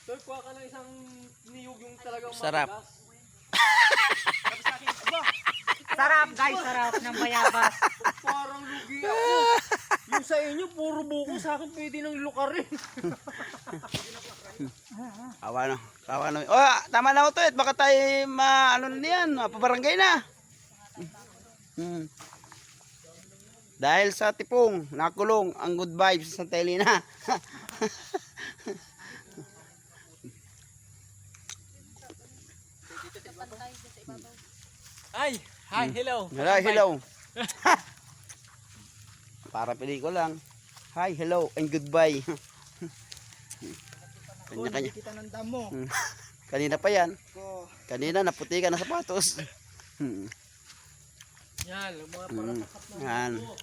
Sir, kuha ka ng isang niyog yung talagang Sarap. matigas. Sarap guys, sarap ng bayabas. Parang lugi ako. Yung sa inyo, puro buko. Sa akin, pwede nang lukarin. Awa na. Awa na. Oh, tama na ito. Baka tayo ano na yan. Pabarangay na. Dahil sa tipong, nakulong ang good vibes sa Telina. Ay, hi, hello. Hello, hello. Para pelikula lang. Hi, hello, and goodbye. Kanya-kanya. Kita ng damo. Kanina pa yan. Kanina naputi ka na sapatos. Yan, mga paratakap na Yan. buko.